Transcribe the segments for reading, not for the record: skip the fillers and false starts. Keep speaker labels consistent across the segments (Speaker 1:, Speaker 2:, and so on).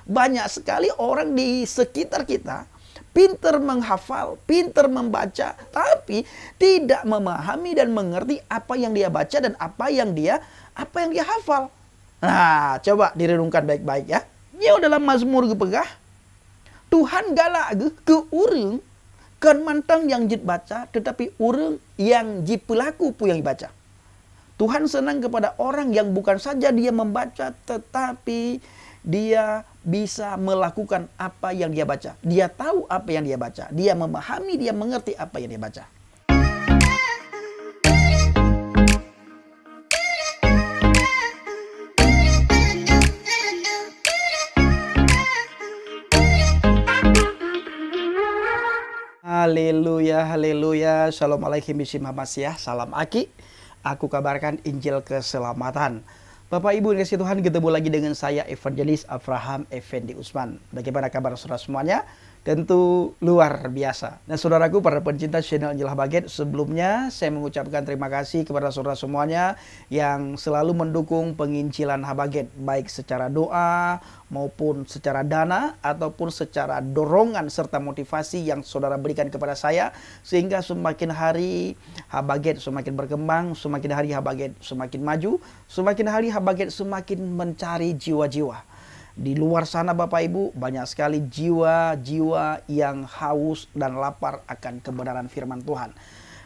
Speaker 1: banyak sekali orang di sekitar kita pintar menghafal, pintar membaca, tapi tidak memahami dan mengerti apa yang dia baca dan apa yang dia hafal. Nah, coba direnungkan baik-baik ya. Nyo dalam Mazmur gepegah, Tuhan galak ke urang kan mantang yang jit baca, tetapi urang yang jit pelaku pu yang dibaca. Tuhan senang kepada orang yang bukan saja dia membaca, tetapi dia bisa melakukan apa yang dia baca. Dia tahu apa yang dia baca. Dia memahami, dia mengerti apa yang dia baca. Haleluya, haleluya. Assalamualaikum bismillahirrahmanirrahim. Salam Aki. Aku kabarkan Injil keselamatan. Bapak Ibu yang kasih Tuhan, ketemu lagi dengan saya Evangelis Abraham Effendi Usman. Bagaimana kabar saudara semuanya? Tentu luar biasa. Nah saudaraku, para pencinta channel Injil Habaget, sebelumnya saya mengucapkan terima kasih kepada saudara semuanya yang selalu mendukung penginjilan Habaget, baik secara doa maupun secara dana ataupun secara dorongan serta motivasi yang saudara berikan kepada saya, sehingga semakin hari Habaget semakin berkembang, semakin hari Habaget semakin maju, semakin hari Habaget semakin mencari jiwa-jiwa. Di luar sana Bapak Ibu, banyak sekali jiwa-jiwa yang haus dan lapar akan kebenaran firman Tuhan.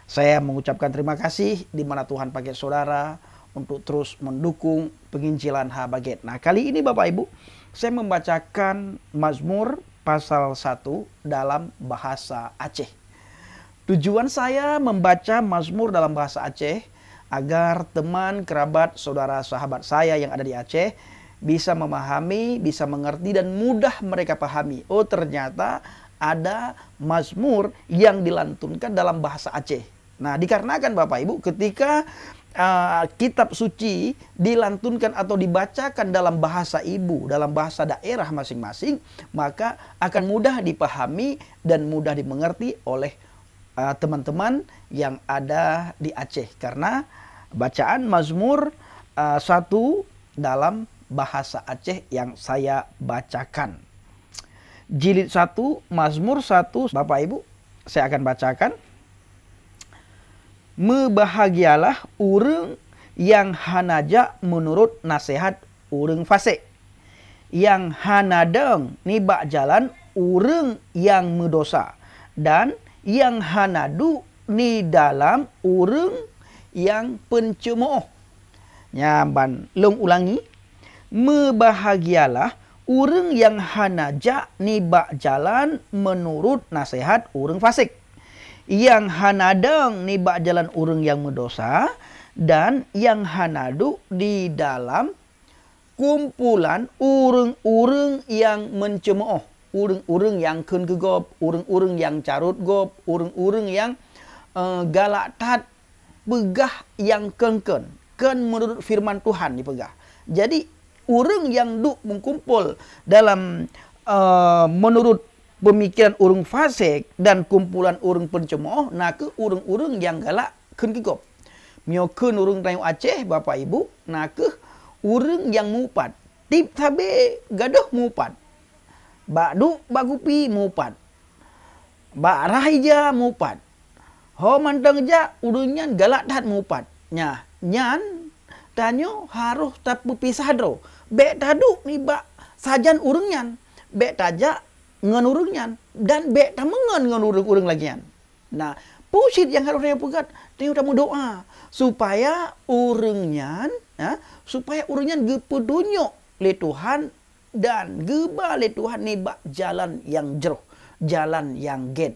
Speaker 1: Saya mengucapkan terima kasih di mana Tuhan pakai saudara untuk terus mendukung penginjilan Habaget. Nah kali ini Bapak Ibu, saya membacakan Mazmur pasal 1 dalam bahasa Aceh. Tujuan saya membaca Mazmur dalam bahasa Aceh agar teman, kerabat, saudara, sahabat saya yang ada di Aceh bisa memahami, bisa mengerti, dan mudah mereka pahami. Oh ternyata ada Mazmur yang dilantunkan dalam bahasa Aceh. Nah dikarenakan Bapak Ibu, ketika kitab suci dilantunkan atau dibacakan dalam bahasa ibu, dalam bahasa daerah masing-masing, maka akan mudah dipahami dan mudah dimengerti oleh teman-teman yang ada di Aceh. Karena bacaan Mazmur 1 dalam bahasa Aceh yang saya bacakan. Jilid 1, Mazmur 1, Bapak Ibu, saya akan bacakan. Mebahagialah urang yang hanaja menurut nasihat urang fasik, yang hanadeng nibak jalan urang yang mendosa, dan yang hanadu ni dalam urang yang pencemooh. Nyamban long ulangi. Mebahagialah urang yang hanaja nibak jalan menurut nasihat urang fasik, yang hanadeng nibak jalan urang yang mendosa, dan yang hanadu di dalam kumpulan urang-urang yang mencemooh, urang-urang yang keun gegop, urang-urang yang carut gop, urang-urang yang galak tat, pegah yang kengken, kan menurut firman Tuhan dipegah. Jadi urang yang duk mengkumpul dalam menurut pemikiran urang fasik dan kumpulan urang pencemooh, nah ke urang-urang yang galak keun gegop. Miokeun urang tayu Aceh Bapak Ibu, nah ke urang yang mupat. Tip tabe gadoh mupat. Bak duk bagupi mupat. Bak rahija mupat. Ho manteng ja urunyan galak dat mupat. Nya nyan tanyo harus tapu pisah dro. Bek taduk ni bak sajan urungnyan, bek tajak ngan urungnyan, dan bek tamengan ngan urung-urung lagian. Nah, pusit yang harus dia pegat, dia tamu doa supaya urungnyan, supaya urungnyan gepedunyok le Tuhan dan geba le Tuhan ni bak jalan yang jeroh, jalan yang get.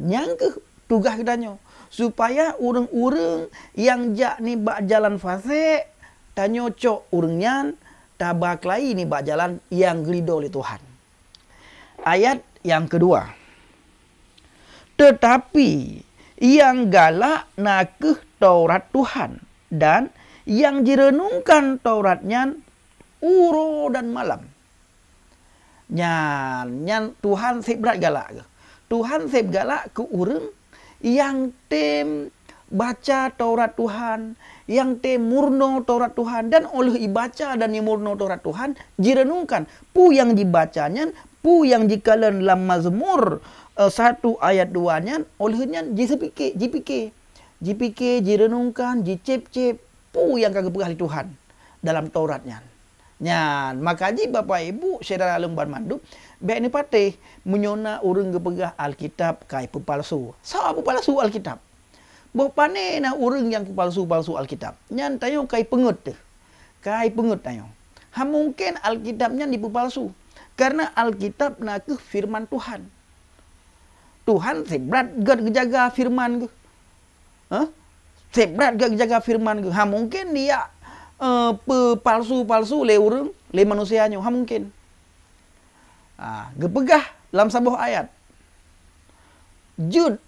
Speaker 1: Nyang ke tugas kedanyo supaya urung-urung yang jak ni bak jalan fasik tanyo cok urungnyan tabak lai ni bak jalan yang gelido oleh Tuhan. Ayat yang kedua. Tetapi yang galak nakeh Taurat Tuhan, dan yang direnungkan Tauratnya uro dan malam. Nyan Tuhan sep berat galak ke. Tuhan sep galak ke urang yang tem baca Taurat Tuhan, yang te murno Taurat Tuhan dan oleh ibaca dan murno Taurat Tuhan direnungkan pu yang dibacanya pu yang dikalan dalam Mazmur 1 ayat 2 nya olehnya jipike direnungkan dicep-cep pu yang kagak pegah Tuhan dalam Tauratnya. Nyan, makanya Bapak Ibu saudara lembar mandu baik ni patih menyona urang gepegah Alkitab kai pepalsu. Sao pepalsu Alkitab? Bopane na urang yang palsu-palsu Alkitab. Nyan tayo kai pengut teh. Kai pengut tayo. Ha mungkin Alkitabnya dipalsu. Karena Alkitab na ke firman Tuhan. Tuhan sebrat gad jaga firman ke. Sebrat gad jaga firman ke. Ha mungkin dia palsu-palsu le urang, le manusianya. Ha mungkin. Gepegah dalam sebuah ayat. Jud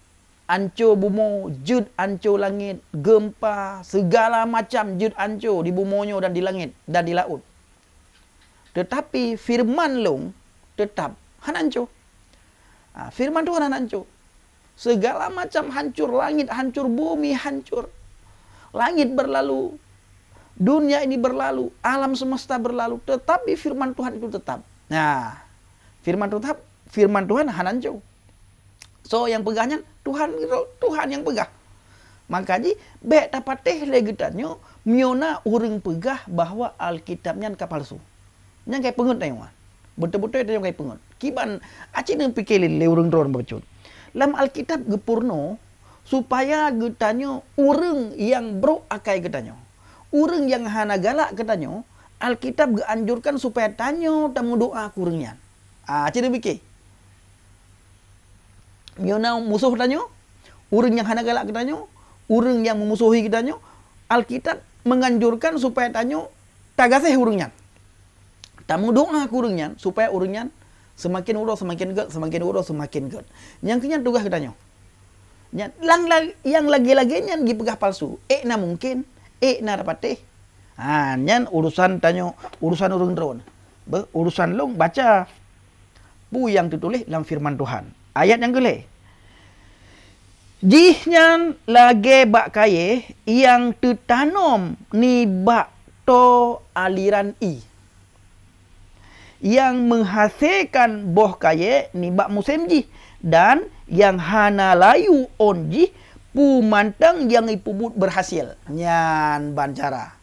Speaker 1: anco bumo, jud anco langit, gempa, segala macam jud anco di bumonyo dan di langit dan di laut. Tetapi firman long tetap hananco. Firman Tuhan hananco. Segala macam hancur, langit hancur, bumi hancur. Langit berlalu, dunia ini berlalu, alam semesta berlalu, tetapi firman Tuhan itu tetap. Nah, firman Tuhan hananco. So yang pegahnya Tuhan yang pegah. Makanya baik dapat teh legetannya miona urang pegah bahwa Alkitabnya kapalsu. Yang kayak pengut tayong. Betul-betul itu yang kayak pengut. Kiban acin pikir le urang dron bacut. Dalam Alkitab gepurno supaya getanyo urang yang bro akai getanyo. Urang yang hana galak getanyo, Alkitab geanjurkan supaya tanyo tamu doa kurangnya. Acin pikir. Miona musuh tanyo, urang yang hana galak tanyo, urang yang memusuhi tanyo, Alkitab menganjurkan supaya tanyo tagaseh urangnya. Tamu doa kurangnya supaya urangnya semakin udah semakin good, semakin udah semakin good. Yang kenya tugas tanyo. Yang lagi-laginya dipegah palsu. Na mungkin, na dapat teh. Nyan urusan tanyo, urusan urang drone. Urusan long baca pu yang ditulis dalam firman Tuhan. Ayat yang kelih. Jihnya lage bak kaye yang tertanam ni bak to aliran i. Yang menghasilkan boh kaye ni bak musim jih. Dan yang hana layu on jih pu mantang yang ipubut berhasil. Nyan bancara.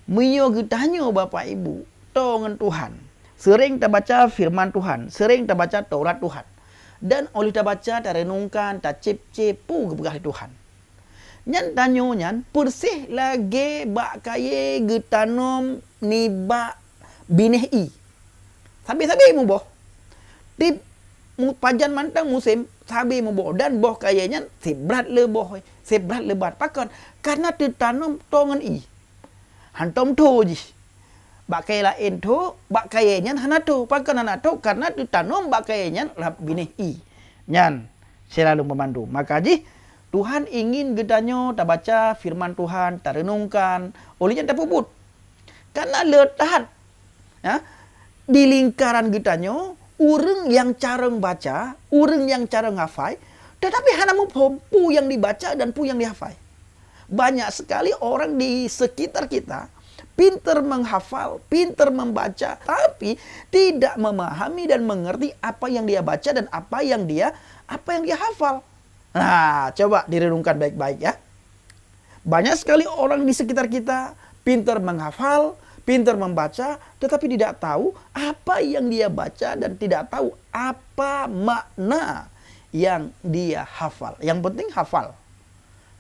Speaker 1: Menyo getanyo Bapak Ibu. To ngan Tuhan. Sering kita baca firman Tuhan. Sering kita baca Taurat Tuhan. Dan oleh kita baca, kita renungkan, kita cep-cepu kepegah Tuhan. Nyan tanyo nyan, persih lagi bak kaye getanom ni bak bineh i. Sabi-sabi mu boh. Tip pajan mantang musim, sabi mu boh. Dan boh kaye nyan, sebrat le boh. Sebrat lebat. Pakon, karena tertanam tongan i. Hantom to jih. Bak kaya lain tu, bak kaya nyan hana tu. Pakan hana tu, karena ditanam bak kaya nyan lap binih i. Nyan, selalu memandu. Maka ji, Tuhan ingin gedanyo tak baca firman Tuhan, tak renungkan. Olehnya tak puput. Karena letak di lingkaran gedanyo, urang yang careng baca, urang yang careng hafai, tetapi hana mupom, pu yang dibaca dan pu yang dihafai. Banyak sekali orang di sekitar kita, pintar menghafal, pintar membaca, tapi tidak memahami dan mengerti apa yang dia baca dan apa yang dia hafal. Nah, coba direnungkan baik-baik ya. Banyak sekali orang di sekitar kita pintar menghafal, pintar membaca, tetapi tidak tahu apa yang dia baca dan tidak tahu apa makna yang dia hafal. Yang penting hafal.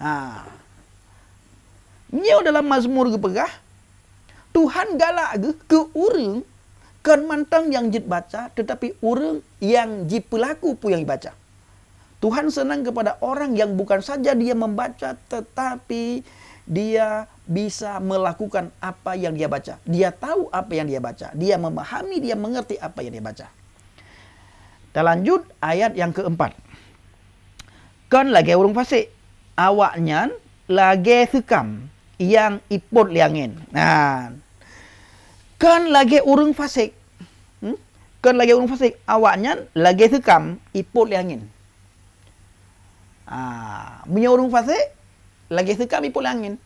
Speaker 1: Nah, nyo dalam Mazmur gepegah, Tuhan galak ke urang kan mantang yang jit baca, tetapi urang yang jit pelaku pu yang dibaca. Tuhan senang kepada orang yang bukan saja dia membaca, tetapi dia bisa melakukan apa yang dia baca. Dia tahu apa yang dia baca. Dia memahami, dia mengerti apa yang dia baca. Kita lanjut ayat yang keempat. Kan lagi urang fasik, awaknya lagi sekam yang ipot liangin. Nah, kan lagi urang fasik. Kan lagi urang fasik, awaknya lagi sekam ipot liangin. Punya urang fasik lagi sekam ipot liangin.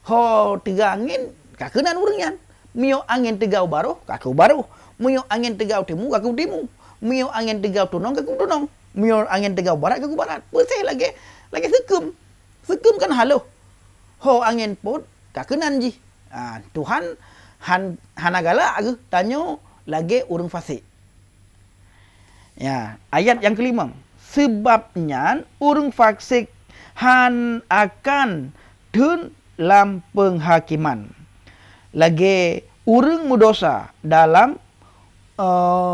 Speaker 1: Ho tiga angin kakenan urangnya. Mio angin tegau baru kaku baru. Mio angin tegau timu kaku timu. Mio angin tegau tunong kaku tunong. Mio angin tegau barat kaku barat. Bersih lagi sekum. Sekum kan halo. Ho angin pun kakenan ji. Tuhan hanagala aku tanyo lagi urang fasik. Ya, ayat yang kelima. Sebabnya urang fasik han akan dun lam penghakiman. Lagi urang mudosa dalam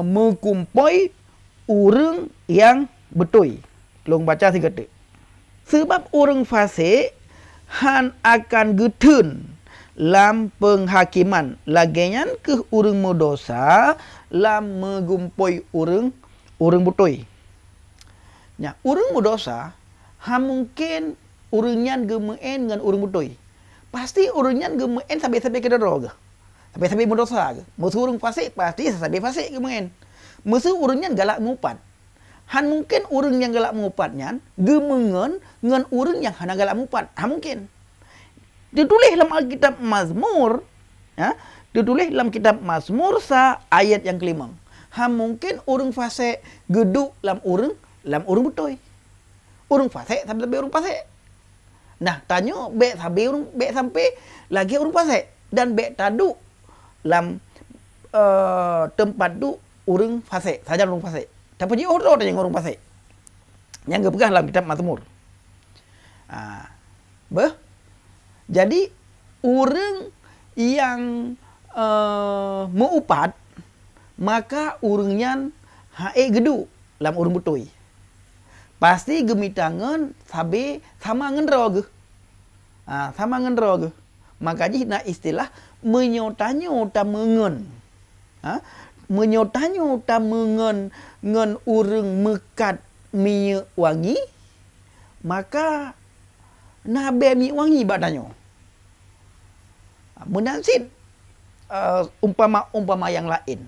Speaker 1: mengkumpoi urang yang betul. Long baca tiga detik. Sebab urang fasik han akan getun lam penghakiman. Lagian ke urang mudosa lam mengkumpoi urang betul. Ya, urang mudosa ha mungkin urangnya gemeen dengan urang betul. Pasti urangnya gemeen sampai ke dero ke. Sampai mudosa ke. Musuh urang fasik pasti sampai fasik gemeen. Musuh urangnya galak mupat. Han mungkin urang yang galak mupatnya gemengen dengan urang yang hana galak mupat. Ha mungkin. Ditulis dalam Alkitab Mazmur, ya, ditulis dalam kitab Mazmur sa ayat yang kelima. Ha mungkin urang fasik geduk dalam urang betul. Urang fasik sampai urang fasik. Nah, tanyo be sampai lagi urang fasik dan be tadu dalam tempat tu urang fasik, saja urang fasik. Tapi dia orang yang urang fasik. Yang gepegah dalam kitab Mazmur. Jadi urang yang meupat maka urangnya hae gedu dalam urang betul. Pasti gemitangan sabe sama ngendro ge. Sama ngendro ge. Makanya nak istilah menyota-nyota mengen. Menyota-nyota mengen ngen urang mekat minyak wangi, maka nabe minyak wangi badannya. Menansit umpama yang lain.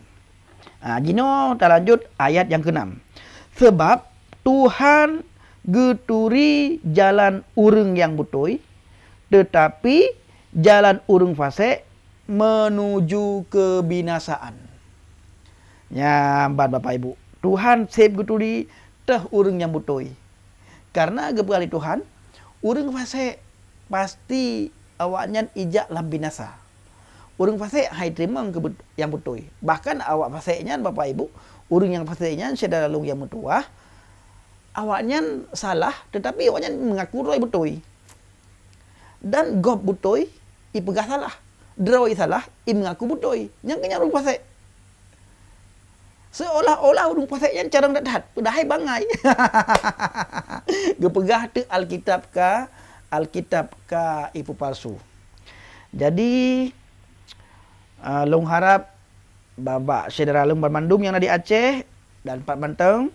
Speaker 1: Jino kita lanjut ayat yang ke-6. Sebab Tuhan geturi jalan urang yang betul, tetapi jalan urang fasik menuju kebinasaan. Ya, Bapak Ibu, Tuhan sep geturi teh urang yang betul. Karena gebali Tuhan, urang fasik pasti awaknya ijak lam binasa. Urang fasik hai terima yang betul. Bahkan awak fasiknya Bapak Ibu, urang yang fasiknya sedara long yang metuah, awaknya salah tetapi awaknya mengaku roi betul. Dan gob betul, i pegah salah. Droi salah, i mengaku betul. Yang kena urang fasik. Seolah-olah urang fasik yang carang dat udahai bangai. Gepegah tu Alkitab ka ipu palsu. Jadi long harap babak saudara long bermandum yang ada di Aceh dan Pak Banteng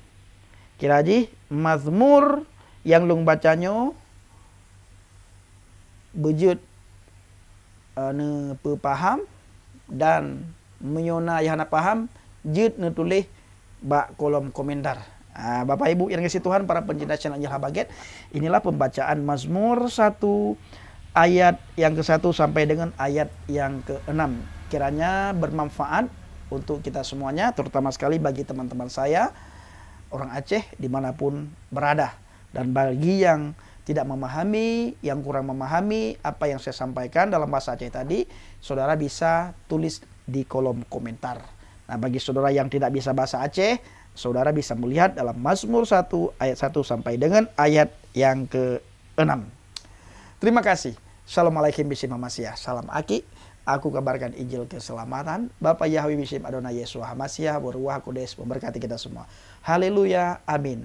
Speaker 1: kira ji Mazmur yang long bacanya bejut ne paham dan menyona yang nak paham jut ne tulis bak kolom komentar. Bapak Ibu yang kasih Tuhan, para pencinta channel Injil Habaget, inilah pembacaan Mazmur 1 ayat yang ke-1 sampai dengan ayat yang ke-6. Kiranya bermanfaat untuk kita semuanya, terutama sekali bagi teman-teman saya orang Aceh dimanapun berada. Dan bagi yang tidak memahami, yang kurang memahami apa yang saya sampaikan dalam bahasa Aceh tadi, saudara bisa tulis di kolom komentar. Nah, bagi saudara yang tidak bisa bahasa Aceh, saudara bisa melihat dalam Mazmur 1 ayat 1 sampai dengan ayat yang ke-6. Terima kasih. Assalamualaikum bisim Hamasiah. Salam Aki. Aku kabarkan Injil keselamatan. Bapak Yahweh bisim Adonai Yesus Hamasiah. Berruah Kudus memberkati kita semua. Haleluya. Amin.